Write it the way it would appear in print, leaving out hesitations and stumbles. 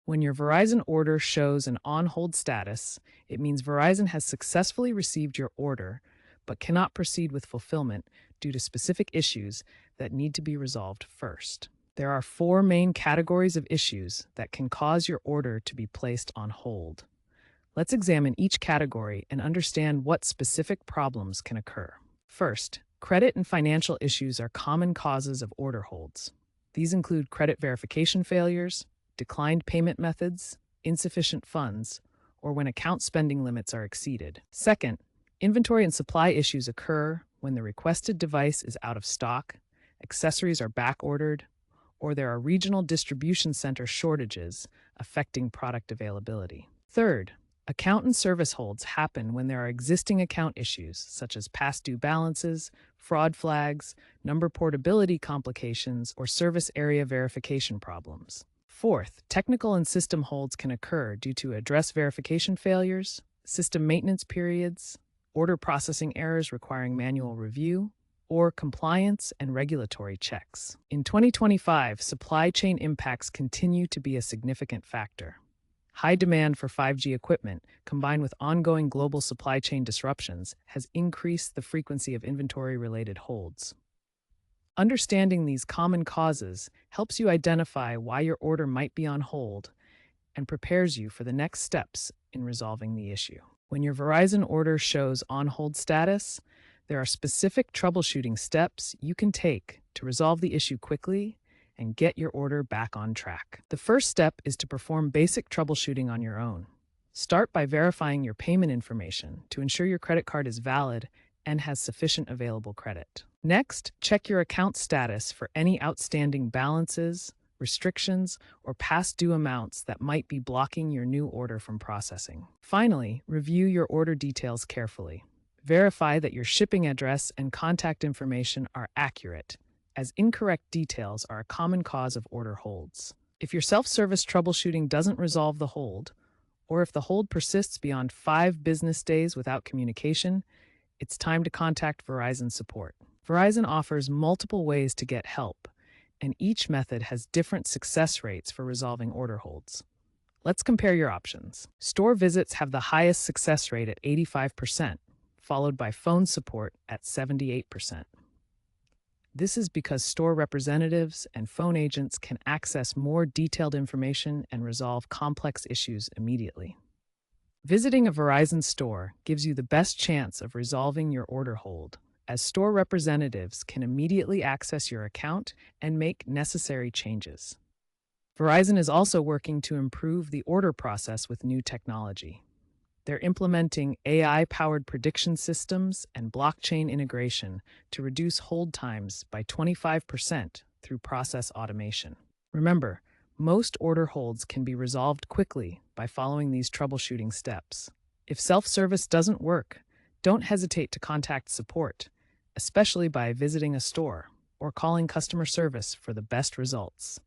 When your Verizon order shows an on hold status, it means Verizon has successfully received your order but cannot proceed with fulfillment due to specific issues that need to be resolved first. There are four main categories of issues that can cause your order to be placed on hold. Let's examine each category and understand what specific problems can occur. First, credit and financial issues are common causes of order holds. These include credit verification failures, declined payment methods, insufficient funds, or when account spending limits are exceeded. Second, inventory and supply issues occur when the requested device is out of stock, accessories are back-ordered, or there are regional distribution center shortages affecting product availability. Third, account and service holds happen when there are existing account issues such as past due balances, fraud flags, number portability complications, or service area verification problems. Fourth, technical and system holds can occur due to address verification failures, system maintenance periods, order processing errors requiring manual review, or compliance and regulatory checks. In 2025, supply chain impacts continue to be a significant factor. High demand for 5G equipment, combined with ongoing global supply chain disruptions, has increased the frequency of inventory-related holds. Understanding these common causes helps you identify why your order might be on hold and prepares you for the next steps in resolving the issue. When your Verizon order shows on-hold status, there are specific troubleshooting steps you can take to resolve the issue quickly and get your order back on track. The first step is to perform basic troubleshooting on your own. Start by verifying your payment information to ensure your credit card is valid and has sufficient available credit. Next, check your account status for any outstanding balances, restrictions, or past due amounts that might be blocking your new order from processing. Finally, review your order details carefully. Verify that your shipping address and contact information are accurate, as incorrect details are a common cause of order holds. If your self-service troubleshooting doesn't resolve the hold, or if the hold persists beyond 5 business days without communication, it's time to contact Verizon support. Verizon offers multiple ways to get help, and each method has different success rates for resolving order holds. Let's compare your options. Store visits have the highest success rate at 85%, followed by phone support at 78%. This is because store representatives and phone agents can access more detailed information and resolve complex issues immediately. Visiting a Verizon store gives you the best chance of resolving your order hold, as store representatives can immediately access your account and make necessary changes. Verizon is also working to improve the order process with new technology. They're implementing AI-powered prediction systems and blockchain integration to reduce hold times by 25% through process automation. Remember, most order holds can be resolved quickly by following these troubleshooting steps. If self-service doesn't work, don't hesitate to contact support, especially by visiting a store or calling customer service for the best results.